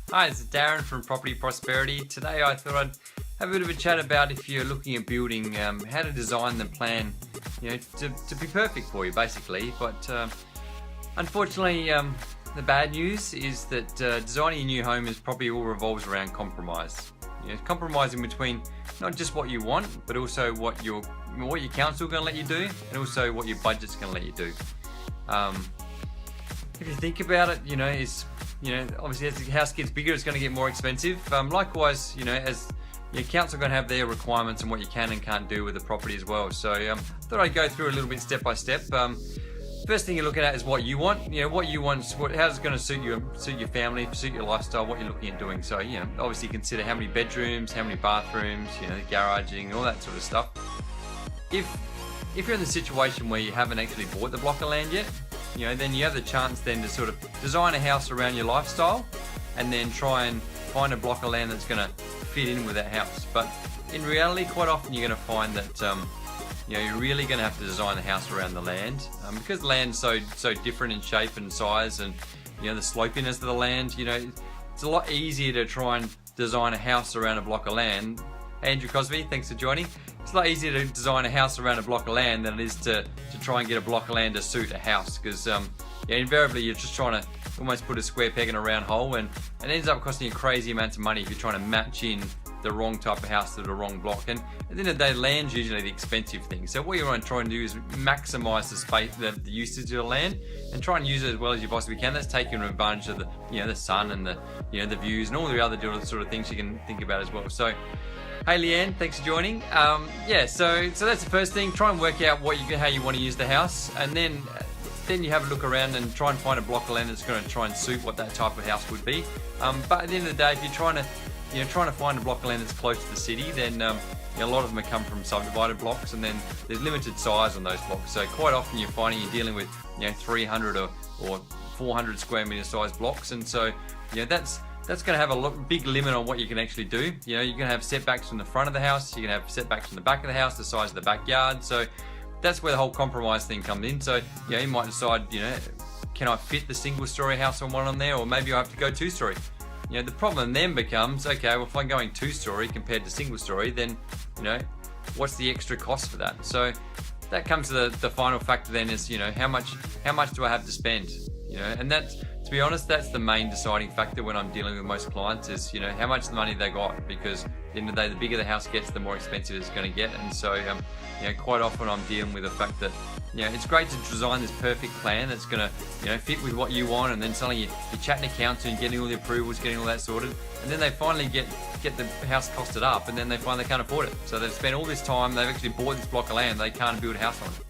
Hi, it's Darren from Property Prosperity. Today I thought I'd have a bit of a chat about if you're looking at building, how to design the plan, to be perfect for you basically. But unfortunately, the bad news is that designing a new home is probably all revolves around compromise. Compromising between not just what you want, but also what your council going to let you do, and also what your budget's going to let you do. If you think about it, obviously as the house gets bigger, it's going to get more expensive. Likewise, as your council are going to have their requirements and what you can and can't do with the property as well. So I thought I'd go through a little bit step by step. First thing you're looking at is what you want. What you want, how's it going to suit your family, suit your lifestyle, what you're looking at doing. So obviously consider how many bedrooms, how many bathrooms, the garaging, all that sort of stuff. If you're in the situation where you haven't actually bought the block of land yet, then you have the chance then to sort of design a house around your lifestyle and then try and find a block of land that's going to fit in with that house. But in reality, quite often you're going to find that you're really going to have to design the house around the land, because land's so different in shape and size, and the slopiness of the land. It's a lot easier to try and design a house around a block of land. Andrew Cosby, thanks for joining. It's a lot easier to design a house around a block of land than it is to try and get a block of land to suit a house, because invariably you're just trying to almost put a square peg in a round hole, and it ends up costing you crazy amounts of money if you're trying to match in the wrong type of house to the wrong block. And at the end of the day, land's usually the expensive thing. So what you want to try and do is maximize the space, the usage of the land, and try and use it as well as you possibly can. That's taking advantage of the sun and the views and all the other sort of things you can think about as well. So hey Leanne, thanks for joining. So that's the first thing. Try and work out how you want to use the house, and then you have a look around and try and find a block of land that's going to try and suit what that type of house would be. But at the end of the day, if you're trying to find a block of land that's close to the city, then a lot of them come from subdivided blocks, and then there's limited size on those blocks. So quite often you're finding you're dealing with 300 or 400 square meter size blocks, and so that's going to have a big limit on what you can actually do. You're going to have setbacks from the front of the house, you're going to have setbacks from the back of the house, the size of the backyard. So that's where the whole compromise thing comes in. So you might decide, can I fit the single story house on one on there, or maybe I have to go 2-story. The problem then becomes, okay, well, if I'm going 2-story compared to single story, then what's the extra cost for that? So that comes to the final factor then is, how much do I have to spend? And that's, to be honest, that's the main deciding factor when I'm dealing with most clients is, how much money they got, because at the end of the day, the bigger the house gets, the more expensive it's going to get. And so, quite often I'm dealing with the fact that, it's great to design this perfect plan that's going to, fit with what you want, and then suddenly you're chatting to council and getting all the approvals, getting all that sorted, and then they finally get the house costed up, and then they find they can't afford it. So they've spent all this time, they've actually bought this block of land, they can't build a house on it.